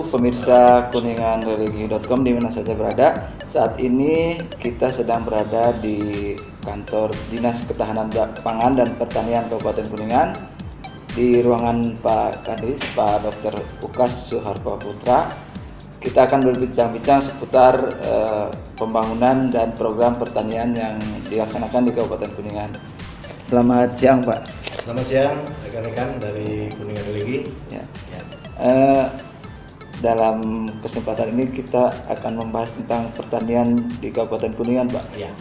pemirsa kuninganreligi.com di mana saja berada. Saat ini kita sedang berada di kantor Dinas Ketahanan Pangan dan Pertanian Kabupaten Kuningan di ruangan Pak Kadis, Pak Dr. Ukas Suharto Putra. Kita akan berbincang-bincang seputar pembangunan dan program pertanian yang dilaksanakan di Kabupaten Kuningan. Selamat siang, Pak. Selamat siang, rekan-rekan dari Kuningan Religi. Ya. Dalam kesempatan ini kita akan membahas tentang pertanian di Kabupaten Kuningan, Pak. Ya.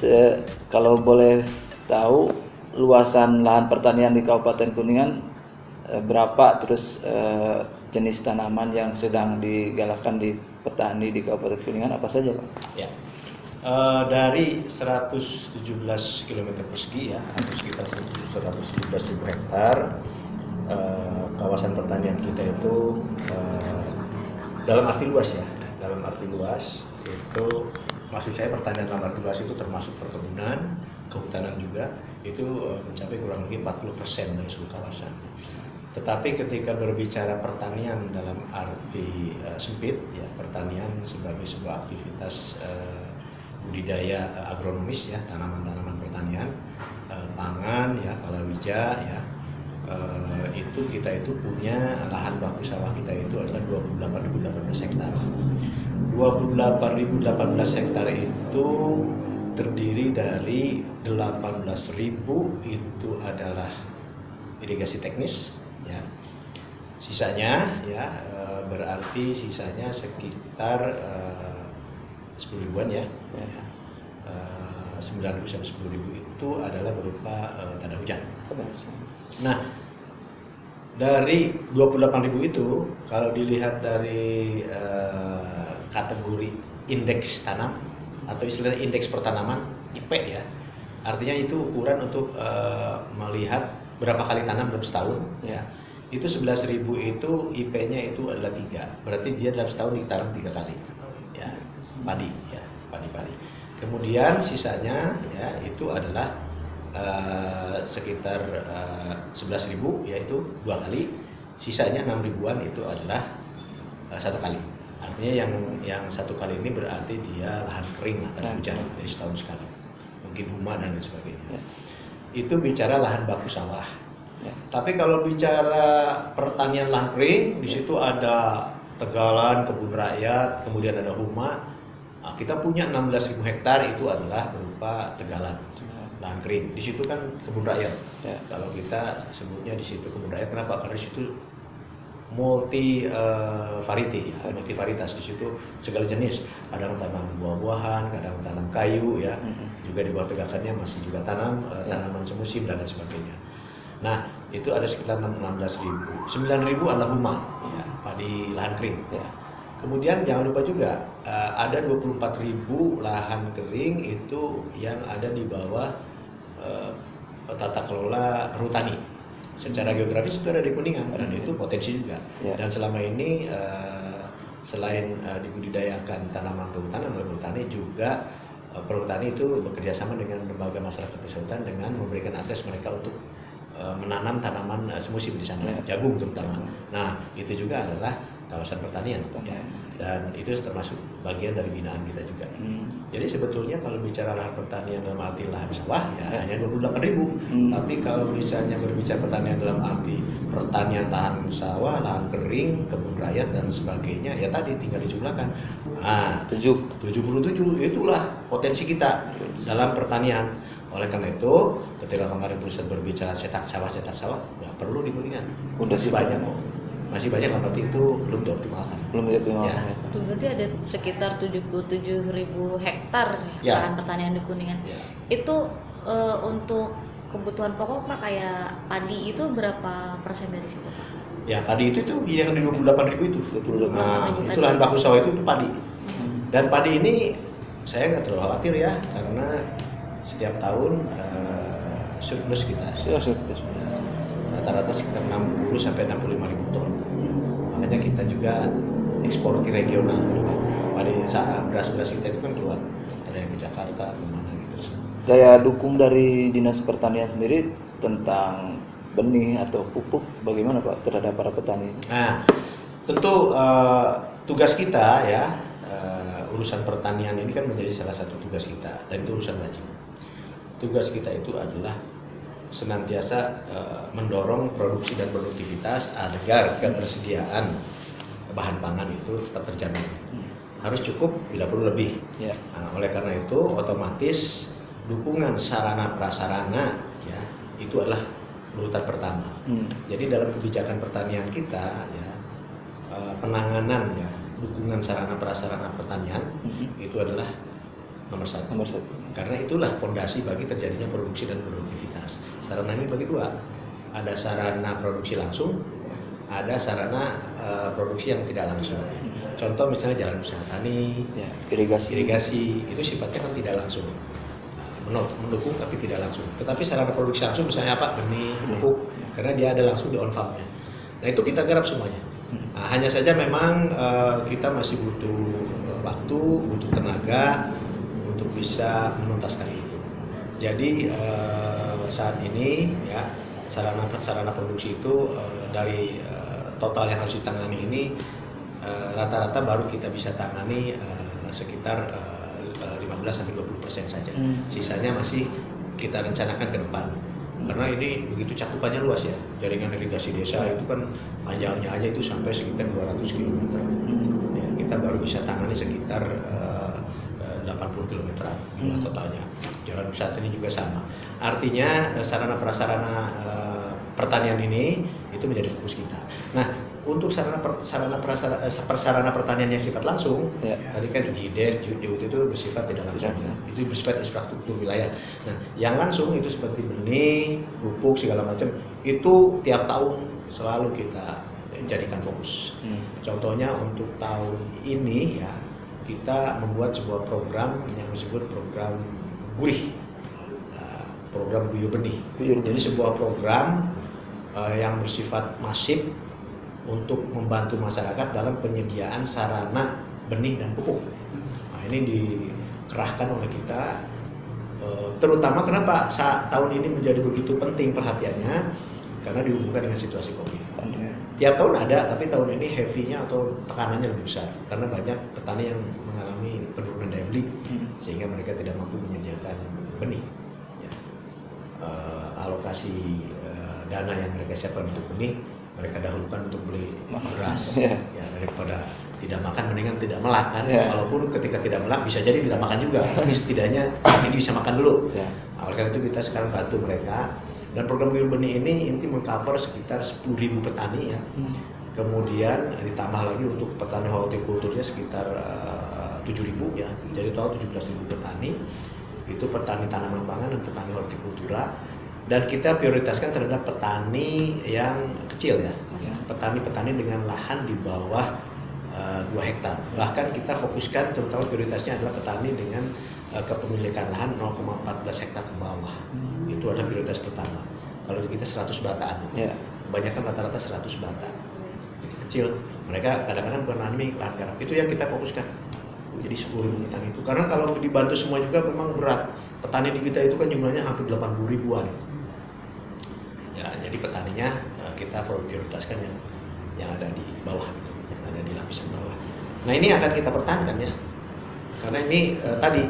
Kalau boleh tahu luasan lahan pertanian di Kabupaten Kuningan berapa, terus jenis tanaman yang sedang digalakkan di petani di Kabupaten Kuningan apa saja, Pak? Ya. Dari 117 km persegi ya, atau sekitar 117.000 hektar, kawasan pertanian kita itu dalam arti luas ya, dalam arti luas itu maksud saya pertanian dalam arti luas itu termasuk perkebunan, kehutanan juga, itu mencapai kurang lebih 40% dari seluruh kawasan. Tetapi ketika berbicara pertanian dalam arti sempit ya, pertanian sebagai sebuah aktivitas budidaya agronomis ya, tanaman-tanaman pertanian, pangan ya, palawija ya, itu kita itu punya lahan baku sawah kita itu adalah 28.018 hektar. 28.018 hektar itu terdiri dari 18.000 itu adalah irigasi teknis ya. Sisanya ya berarti sisanya sekitar 10 ribuan ya. 9.000 sampai 10.000 itu adalah berupa tanda hujan. Nah, dari 28.000 itu kalau dilihat dari kategori indeks tanam atau istilahnya indeks pertanaman IP ya, artinya itu ukuran untuk melihat berapa kali tanam dalam setahun ya. Itu 11.000 itu IP-nya itu adalah 3, berarti dia dalam setahun ditanam 3 kali ya, padi ya, padi. Kemudian sisanya ya itu adalah sekitar 11.000 yaitu 2 kali, sisanya 6 ribuan itu adalah 1 kali. Artinya yang 1 kali ini berarti dia lahan kering atau hujan dari setahun sekali, mungkin huma dan lain sebagainya. Itu bicara lahan baku sawah. Tapi kalau bicara pertanian lahan kering, di situ ada tegalan, kebun rakyat, kemudian ada huma. Nah, kita punya 16.000 hektar itu adalah berupa tegalan, lahan kering. Di situ kan kebun rakyat. Ya. Kalau kita sebutnya di situ kebun rakyat, kenapa? Karena di situ multi varietas. Di situ segala jenis. Kadang tanam buah-buahan, kadang tanam kayu ya. Juga di bawah tegakannya masih juga tanam tanaman semusim dan lain sebagainya. Nah, itu ada sekitar 16.000. 9.000 adalah huma, ya, padi lahan kering. Ya. Kemudian jangan lupa juga ada 24.000 lahan kering itu yang ada di bawah tata kelola perhutani. Secara geografis itu ada di Kuningan dan itu potensi juga. Yeah. Dan selama ini selain dibudidayakan tanaman kehutanan oleh perhutani, juga perhutani itu bekerja sama dengan lembaga masyarakat desa hutan dengan memberikan akses mereka untuk menanam tanaman semusim di sana, jagung terutama. Nah, itu juga adalah kawasan pertanian ya. Dan itu termasuk bagian dari binaan kita juga. Jadi sebetulnya kalau bicara lahan pertanian dalam arti lahan sawah ya hanya 28.000. Tapi kalau misalnya berbicara pertanian dalam arti pertanian lahan sawah, lahan kering, kebun rakyat dan sebagainya, ya tadi tinggal dijumlahkan. 77 itulah potensi kita dalam pertanian. Oleh karena itu, ketika kemarin pusat berbicara cetak sawah, nggak perlu di Kuningan. Masih banyak kok. Masih banyak, berarti itu belum dioptimalkan. Ya. Berarti ada sekitar 77.000 hektar lahan pertanian di Kuningan. Ya. Itu untuk kebutuhan pokok Pak, kayak padi itu berapa persen dari situ Pak? Ya, padi itu yang di 28.000 itu. Itu lahan baku sawah itu padi. Dan padi ini saya nggak terlalu khawatir ya, karena setiap tahun surplus kita. Rata-rata sekitar 60 sampai 65.000 ton. Makanya kita juga ekspor ke regional. Pada saat beras-beras kita itu kan keluar, ada yang ke Jakarta, kemana gitu. Daya dukung dari Dinas Pertanian sendiri tentang benih atau pupuk bagaimana Pak terhadap para petani? Nah, tentu tugas kita ya, urusan pertanian ini kan menjadi salah satu tugas kita, dan itu urusan wajib. Tugas kita itu adalah senantiasa mendorong produksi dan produktivitas agar ketersediaan bahan pangan itu tetap terjamin. Harus cukup, bila perlu lebih. Nah, oleh karena itu otomatis dukungan sarana prasarana ya itu adalah urutan pertama. Jadi dalam kebijakan pertanian kita ya, penanganan ya dukungan sarana prasarana pertanian itu adalah nomor satu. Karena itulah fondasi bagi terjadinya produksi dan produktivitas. Sarana ini bagi dua, ada sarana produksi langsung, ada sarana produksi yang tidak langsung. Contoh misalnya jalan usaha tani, irigasi itu sifatnya kan tidak langsung, mendukung tapi tidak langsung. Tetapi sarana produksi langsung misalnya apa, benih, pupuk, karena dia ada langsung di on farmnya. Nah itu kita garap semuanya. Nah, hanya saja memang kita masih butuh waktu, butuh tenaga untuk bisa menuntaskan itu. Jadi saat ini ya sarana produksi itu dari total yang harus ditangani ini rata-rata baru kita bisa tangani sekitar 15-20% saja. Sisanya masih kita rencanakan ke depan. Karena ini begitu cakupannya luas ya. Jaringan irigasi desa itu kan panjangnya aja itu sampai sekitar 200 km. Ya, kita baru bisa tangani sekitar 80 km totalnya. Jalan usaha ini juga sama. Artinya sarana prasarana pertanian ini itu menjadi fokus kita. Nah, untuk sarana prasarana pertanian yang sifat langsung, tadi kan IJDES, JUT itu bersifat tidak langsung, itu bersifat infrastruktur wilayah. Nah, yang langsung itu seperti benih, pupuk segala macam, itu tiap tahun selalu kita jadikan fokus. Contohnya untuk tahun ini ya, kita membuat sebuah program yang disebut program gurih, program guyur benih. Jadi sebuah program yang bersifat masif untuk membantu masyarakat dalam penyediaan sarana benih dan pupuk. Nah, ini dikerahkan oleh kita, terutama kenapa saat tahun ini menjadi begitu penting perhatiannya, karena dihubungkan dengan situasi COVID. Tiap tahun ada, tapi tahun ini heavy-nya atau tekanannya lebih besar, karena banyak petani yang mengalami penurunan daya beli, sehingga mereka tidak mampu menyediakan benih. Ya. Alokasi dana yang mereka siapkan untuk benih, mereka dahulukan untuk beli beras. Ya, daripada tidak makan mendingan tidak melak kan. Walaupun ketika tidak melak bisa jadi tidak makan juga, tapi setidaknya ini bisa makan dulu. Nah, oleh karena itu kita sekarang bantu mereka, dan program guyur benih ini mengcover sekitar 10.000 petani ya. Kemudian ditambah lagi untuk petani hortikulturnya sekitar 7.000 ya. Jadi total 17.000 petani. Itu petani tanaman pangan dan petani hortikultura. Dan kita prioritaskan terhadap petani yang kecil ya, petani-petani dengan lahan di bawah 2 hektar. Bahkan kita fokuskan terutama prioritasnya adalah petani dengan kepemilikan lahan 0,14 hektar ke bawah. Itu adalah prioritas pertama. Kalau di kita 100 bataan, kebanyakan rata-rata 100 bata. Itu kecil. Mereka kadang-kadang bukan lahan garap. Itu yang kita fokuskan. Jadi 10.000 petani itu. Karena kalau dibantu semua juga memang berat. Petani di kita itu kan jumlahnya hampir 80 ribuan. Ya, jadi petaninya kita prioritaskan yang ada di bawah, yang ada di lapisan bawah. Nah ini akan kita pertahankan ya, karena ini tadi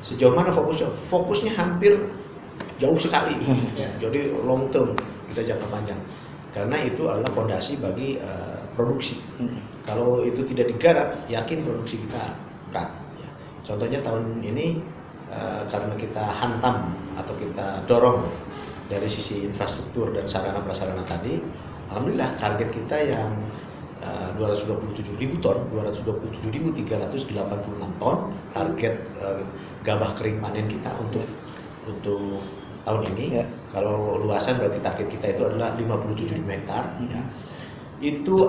sejauh mana fokusnya hampir jauh sekali, jadi long term, kita jangka panjang. Karena itu adalah fondasi bagi produksi. Kalau itu tidak digarap, yakin produksi kita berat. Ya. Contohnya tahun ini karena kita hantam atau kita dorong dari sisi infrastruktur dan sarana prasarana tadi, alhamdulillah target kita yang 227.000 ton, 227.386 ton target gabah kering panen kita untuk tahun ini. Kalau luasan berarti target kita itu adalah 57 hektar. Ya. Itu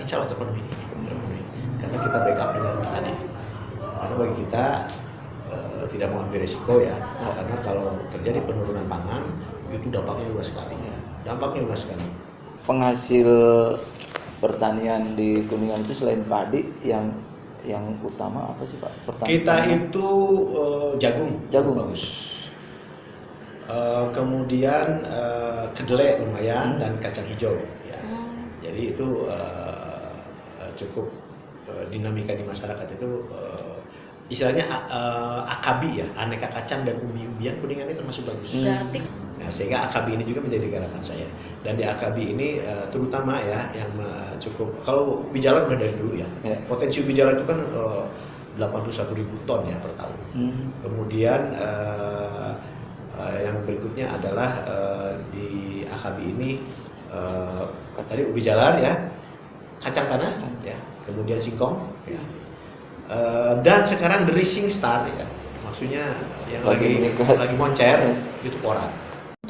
insya Allah terpenuhi. Karena kita backup dengan petani. Karena bagi kita tidak mengambil risiko ya, karena kalau terjadi penurunan pangan itu dampaknya luas sekali. Penghasil pertanian di Kuningan itu selain padi yang utama apa sih Pak? Kita itu jagung bagus. Kemudian kedelai lumayan dan kacang hijau. Ya. Jadi itu cukup dinamika di masyarakat itu istilahnya AKB ya, aneka kacang dan umbi-umbian Kuningan ini termasuk bagus. Berarti Nah, sehingga AKB ini juga menjadi garapan saya. Dan di AKB ini terutama ya yang cukup, kalau ubi jalan udah dari dulu ya. Potensi ubi jalan itu kan 81.000 ton ya per tahun. Kemudian yang berikutnya adalah di AKB ini tadi ubi jalar ya, kacang tanah ya, kemudian singkong ya. Dan sekarang the rising star ya, maksudnya yang lagi moncer itu pora.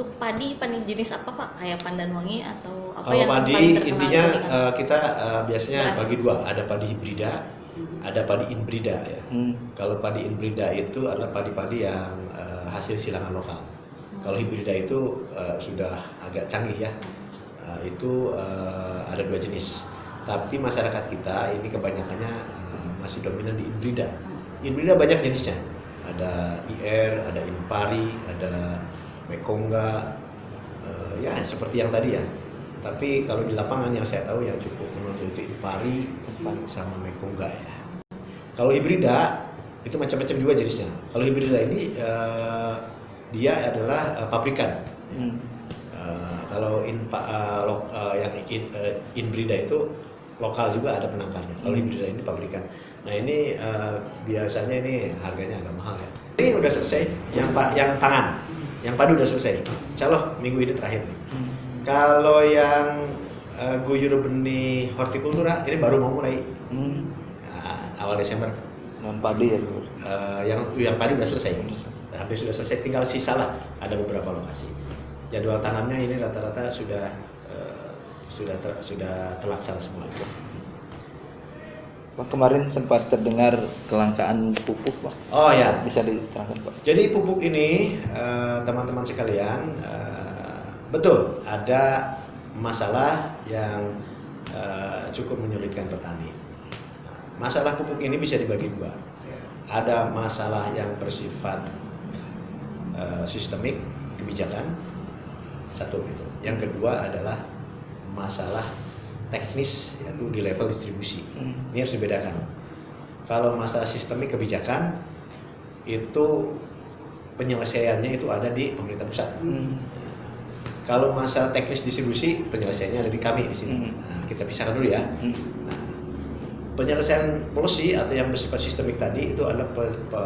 untuk padi jenis apa Pak? Kayak Pandanwangi atau apa Kalau yang padi paling terkenal intinya di Kuningan? kita biasanya Beras. bagi dua, ada padi hibrida, ada padi inbrida ya. Kalau padi inbrida itu adalah padi-padi yang hasil silangan lokal. Kalau hibrida itu sudah agak canggih ya. Itu ada dua jenis. Tapi masyarakat kita ini kebanyakannya masih dominan di inbrida. Inbrida banyak jenisnya. Ada IR, ada Impari, ada Mekongga, ya seperti yang tadi ya. Tapi kalau di lapangan yang saya tahu yang cukup menonjol itu Impari sama Mekongga ya. Kalau hibrida itu macam-macam juga jenisnya. Kalau hibrida ini dia adalah pabrikan. Kalau yang inbrida itu lokal juga ada penangkarnya. Kalau hibrida ini pabrikan. Nah ini biasanya ini harganya agak mahal ya. Ini udah selesai, yang pangan, yang padi udah selesai. Insya Allah minggu ini terakhir nih. Kalau yang guyur benih hortikultura ini baru mau mulai awal Desember. Non padi ya Lur. Yang padi udah selesai, hampir sudah selesai. Tinggal sisa lah, ada beberapa lokasi. Jadwal tanamnya ini rata-rata sudah terlaksana semua. Pak, kemarin sempat terdengar kelangkaan pupuk Pak. Oh ya, Bisa diterangkan Pak? jadi pupuk ini teman-teman sekalian, betul ada masalah yang cukup menyulitkan petani. Masalah pupuk ini bisa dibagi dua. Ada masalah yang bersifat sistemik, kebijakan, satu itu. Yang kedua adalah masalah teknis, yaitu di level distribusi. Ini harus dibedakan. Kalau masalah sistemik kebijakan itu penyelesaiannya itu ada di pemerintah pusat. Kalau masalah teknis distribusi penyelesaiannya ada di kami di sini. Nah, kita pisahkan dulu ya. Nah, penyelesaian policy atau yang bersifat sistemik tadi itu adalah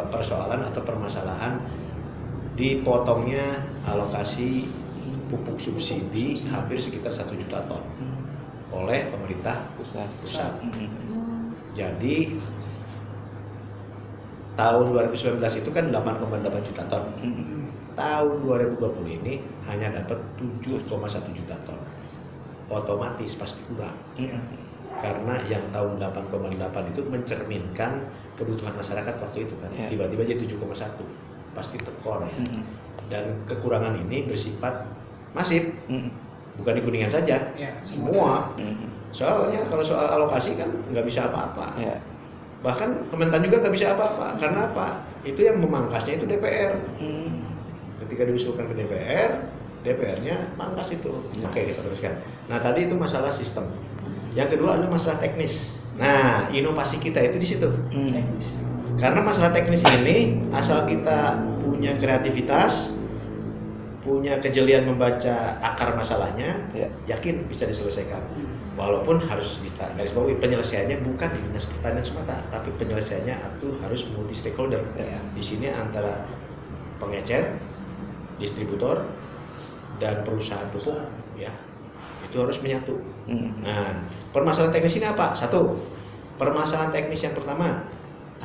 persoalan atau permasalahan dipotongnya alokasi pupuk subsidi hampir sekitar 1 juta ton oleh pemerintah pusat. Jadi tahun 2019 itu kan 8,8 juta ton. Tahun 2020 ini hanya dapat 7,1 juta ton. Otomatis pasti kurang. Karena yang tahun 8,8 itu mencerminkan kebutuhan masyarakat waktu itu kan. Tiba-tiba jadi 7,1. Pasti tekor ya. Dan kekurangan ini bersifat masif. Bukan di Kuningan saja, semua. Soalnya kalau soal alokasi kan nggak bisa apa-apa. Bahkan Kementan juga nggak bisa apa-apa. Karena apa? Itu yang memangkasnya itu DPR. Ketika diusulkan ke DPR-nya pangkas itu. Oke, kita teruskan. Nah tadi itu masalah sistem. Yang kedua adalah masalah teknis. Nah inovasi kita itu di situ. Karena masalah teknis ini asal kita punya kreativitas, punya kejelian membaca akar masalahnya, yakin bisa diselesaikan. Walaupun harus garisbawahi penyelesaiannya bukan di dinas pertanian semata, tapi penyelesaiannya itu harus multi stakeholder. Di sini antara pengecer, distributor, dan perusahaan pupuk, ya itu harus menyatu. Nah, permasalahan teknis ini apa? Satu, permasalahan teknis yang pertama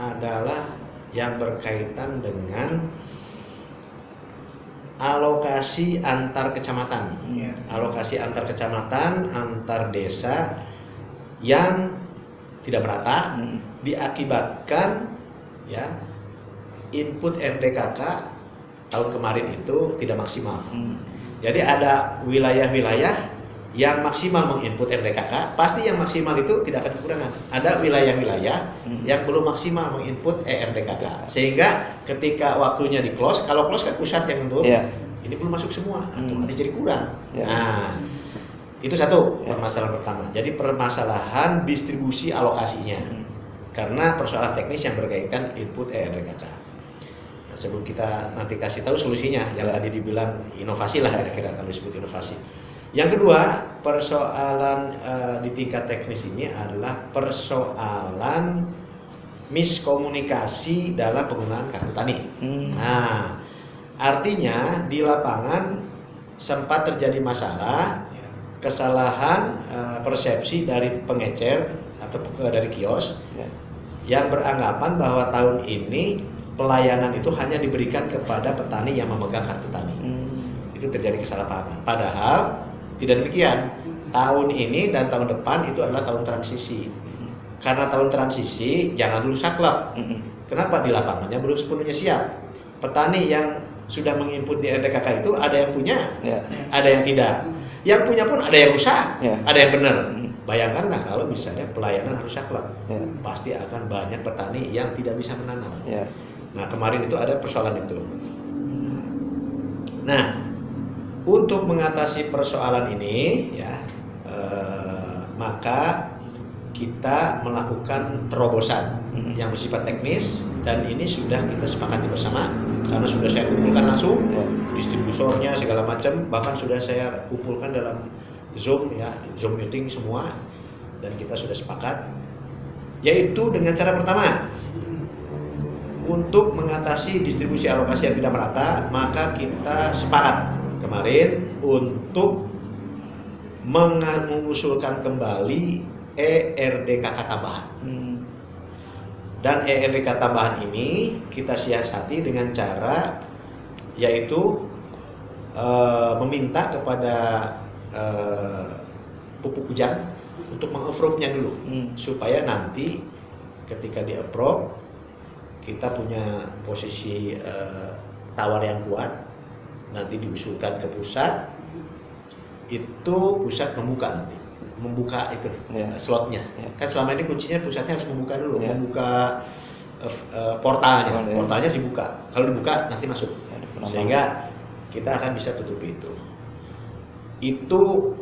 adalah yang berkaitan dengan alokasi antar kecamatan, alokasi antar kecamatan, antar desa yang tidak merata, diakibatkan ya input RDKK tahun kemarin itu tidak maksimal. Jadi ada wilayah-wilayah yang maksimal menginput RDKK, pasti yang maksimal itu tidak akan kekurangan. Ada wilayah-wilayah yang belum maksimal menginput RDKK, sehingga ketika waktunya di close, kalau close kan pusat yang untuk ini belum masuk semua, otomatis jadi kurang. Nah, itu satu permasalahan pertama. Jadi permasalahan distribusi alokasinya. karena persoalan teknis yang berkaitan input ERDKK. Nah, sebelum kita nanti kasih tahu solusinya, yang tadi dibilang inovasi lah kira-kira kalau disebut inovasi. Yang kedua, persoalan di tingkat teknis ini adalah persoalan miskomunikasi dalam penggunaan kartu tani. Nah, artinya di lapangan sempat terjadi masalah, kesalahan persepsi dari pengecer atau dari kios yang beranggapan bahwa tahun ini pelayanan itu hanya diberikan kepada petani yang memegang kartu tani. Itu terjadi kesalahpahaman. Padahal tidak demikian. Tahun ini dan tahun depan itu adalah tahun transisi. Karena tahun transisi, jangan dulu saklek. Kenapa? Di lapangannya belum sepenuhnya siap. Petani yang sudah menginput di RDKK itu ada yang punya, ada yang tidak. Yang punya pun ada yang rusak, ada yang benar. Bayangkanlah kalau misalnya pelayanan harus saklek, pasti akan banyak petani yang tidak bisa menanam. Nah, kemarin itu ada persoalan itu. Nah, untuk mengatasi persoalan ini, maka kita melakukan terobosan yang bersifat teknis, dan ini sudah kita sepakati bersama karena sudah saya kumpulkan langsung distributornya segala macam, bahkan sudah saya kumpulkan dalam Zoom meeting semua, dan kita sudah sepakat, yaitu dengan cara pertama untuk mengatasi distribusi alokasi yang tidak merata, maka kita sepakat kemarin untuk mengusulkan kembali ERDKK tambahan. Dan ERDKK tambahan ini kita siasati dengan cara yaitu meminta kepada pupuk hujan untuk meng-approve-nya dulu, supaya nanti ketika di-approve kita punya posisi tawar yang kuat. Nanti diusulkan ke pusat, itu pusat membuka itu slotnya. Kan selama ini kuncinya pusatnya harus membuka dulu, membuka portalnya dibuka. Kalau dibuka nanti masuk, sehingga kita akan bisa tutupi itu. Itu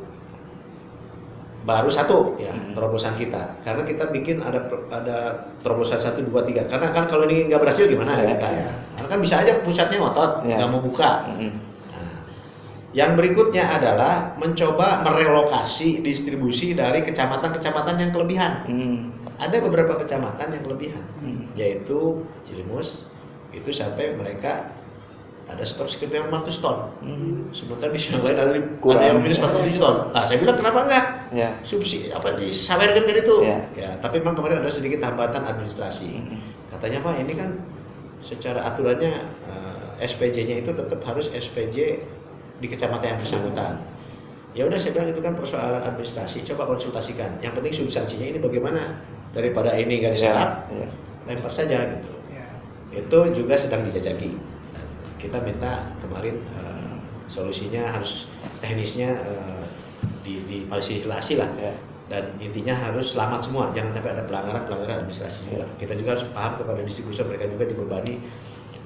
baru satu terobosan kita, karena kita bikin ada terobosan 1, 2, 3. Karena kan kalau ini nggak berhasil gimana karena kan bisa aja pusatnya ngotot nggak mau buka. Nah, yang berikutnya adalah mencoba merelokasi distribusi dari kecamatan-kecamatan yang kelebihan. Ada beberapa kecamatan yang kelebihan, yaitu Cilimus, itu sampai mereka ada stok sekitar 500 ton. Sementara di yang lain ada yang minus 47 ton. Nah, saya bilang kenapa enggak? Subsidi disawerkan kan itu. Tapi memang kemarin ada sedikit hambatan administrasi. Katanya Pak, ini kan secara aturannya SPJ-nya itu tetap harus SPJ di kecamatan yang bersangkutan. Ya udah, saya bilang itu kan persoalan administrasi, coba konsultasikan. Yang penting substansinya ini bagaimana, daripada ini nggak diserap, lempar saja gitu. Itu juga sedang dijajaki. Kita minta kemarin solusinya harus teknisnya difasilitasi lah, dan intinya harus selamat semua, jangan sampai ada pelanggaran administrasi juga. Kita juga harus paham kepada distributor, mereka juga dibebani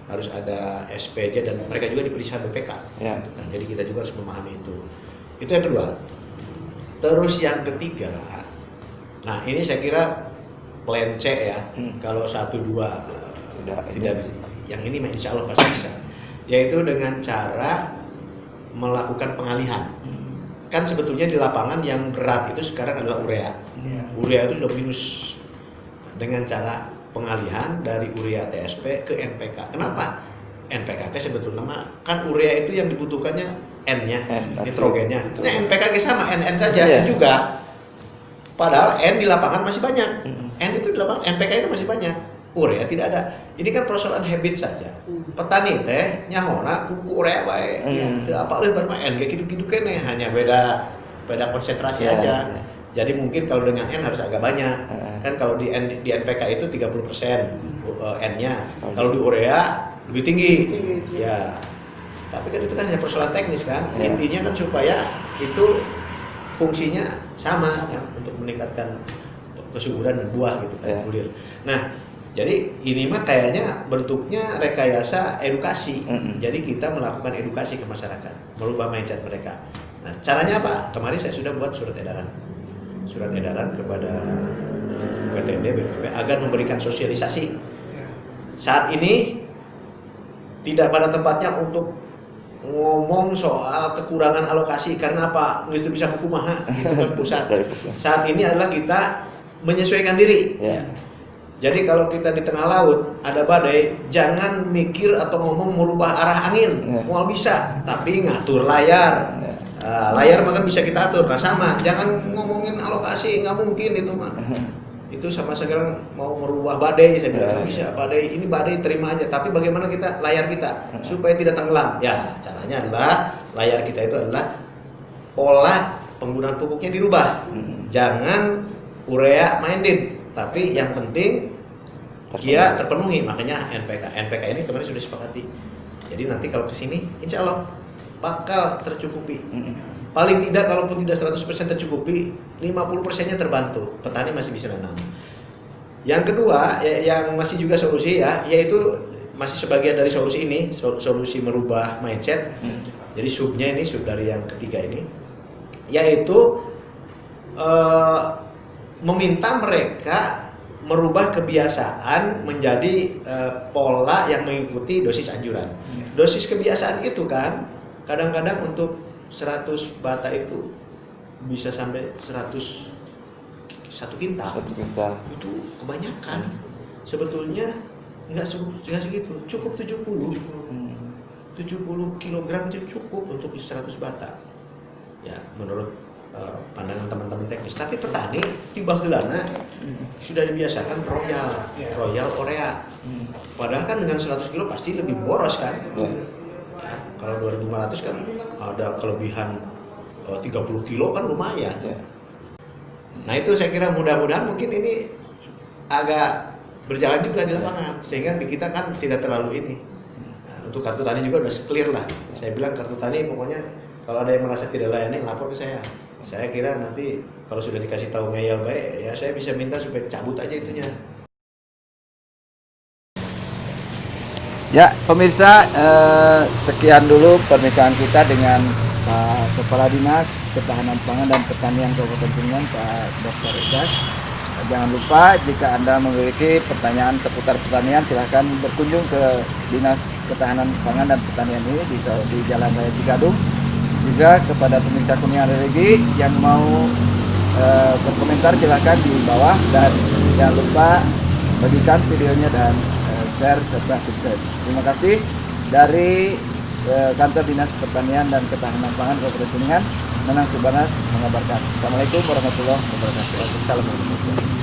harus ada SPJ dan mereka juga diperiksa BPK. Nah, jadi kita juga harus memahami itu. Itu yang kedua. Terus yang ketiga, nah ini saya kira plan C ya. Kalau 1, 2 tidak bisa. Yang ini insya Allah pasti bisa. Yaitu dengan cara melakukan pengalihan. Kan sebetulnya di lapangan yang berat itu sekarang adalah urea. Urea itu sudah minus. Dengan cara pengalihan dari urea TSP ke NPK. Kenapa? NPK sebetulnya kan urea itu yang dibutuhkannya N-nya, nitrogennya. Nah, NPK sama NN saja juga. Padahal N di lapangan masih banyak. N itu di lapangan, NPK itu masih banyak. Urea tidak ada. Ini kan persoalan habit saja. Petani teh nyahona kuku urea bae. Teu apa leuh bar N kayak gitu-gitu kene, hanya beda konsentrasi aja. Jadi mungkin kalau dengan N harus agak banyak. Kan kalau di NPK itu 30% N-nya. Kalau di urea lebih tinggi. Ya. Tapi kan itu kan hanya persoalan teknis kan. Intinya kan supaya itu fungsinya sama ya, untuk meningkatkan kesuburan dan buah gitu kan, bulir. Nah, jadi ini mah kayaknya bentuknya rekayasa edukasi. Jadi kita melakukan edukasi ke masyarakat, merubah mindset mereka. Nah, caranya apa? Kemarin saya sudah buat surat edaran kepada PTND, BPP agar memberikan sosialisasi. Saat ini tidak pada tempatnya untuk ngomong soal kekurangan alokasi karena apa? Nggak bisa kumaha gitu kan pusat. Saat ini adalah kita menyesuaikan diri. Jadi kalau kita di tengah laut ada badai, jangan mikir atau ngomong merubah arah angin. Mual bisa, tapi ngatur layar. Layar makan bisa kita atur. Nah sama, jangan ngomongin alokasi, nggak mungkin itu mah. Itu sama sekarang mau merubah badai, saya bilang bisa badai, ini badai terima aja. Tapi bagaimana kita layar kita supaya tidak tenggelam? Ya caranya adalah layar kita itu adalah pola penggunaan pupuknya dirubah. Jangan urea minded, tapi yang penting dia terpenuhi. Makanya NPK ini kemarin sudah sepakati. Jadi nanti kalau kesini, insya Allah bakal tercukupi. Paling tidak kalaupun tidak 100% tercukupi, 50%-nya terbantu. Petani masih bisa nanam. Yang kedua, yang masih juga solusi ya, yaitu masih sebagian dari solusi ini, solusi merubah mindset. Jadi sub dari yang ketiga ini, yaitu meminta mereka merubah kebiasaan menjadi pola yang mengikuti dosis anjuran. Dosis kebiasaan itu kan kadang-kadang untuk 100 bata itu bisa sampai 1 kintal. Itu kebanyakan. Sebetulnya nggak segitu, cukup 70 kilogram itu cukup untuk 100 bata. Ya, menurut pandangan teman-teman teknis. Tapi petani di baheulana sudah dibiasakan royal urea. Padahal kan dengan 100 kilo pasti lebih boros kan. Kalau 2.500 kan ada kelebihan 30 kilo kan lumayan. Nah itu saya kira mudah-mudahan mungkin ini agak berjalan juga di lapangan sehingga di kita kan tidak terlalu ini. Nah, untuk kartu tani juga udah clear lah. Saya bilang kartu tani pokoknya kalau ada yang merasa tidak layani lapor ke saya. Saya kira nanti kalau sudah dikasih tahu ngeyel baik ya saya bisa minta supaya dicabut aja itunya. Ya, pemirsa, sekian dulu perbincangan kita dengan Pak Kepala Dinas Ketahanan Pangan dan Pertanian Kabupaten Kuningan, Pak Dr. Edas. Jangan lupa jika Anda memiliki pertanyaan seputar pertanian, silahkan berkunjung ke Dinas Ketahanan Pangan dan Pertanian ini di Jalan Raya Cigadung. Juga kepada pemirsa Kuningan Religi yang mau berkomentar silahkan di bawah dan jangan lupa bagikan videonya dan share serta subscribe. Terima kasih dari Kantor Dinas Pertanian dan Ketahanan Pangan Kabupaten Kuningan. Nanang Subanas mengabarkan. Assalamualaikum warahmatullahi wabarakatuh. Salam.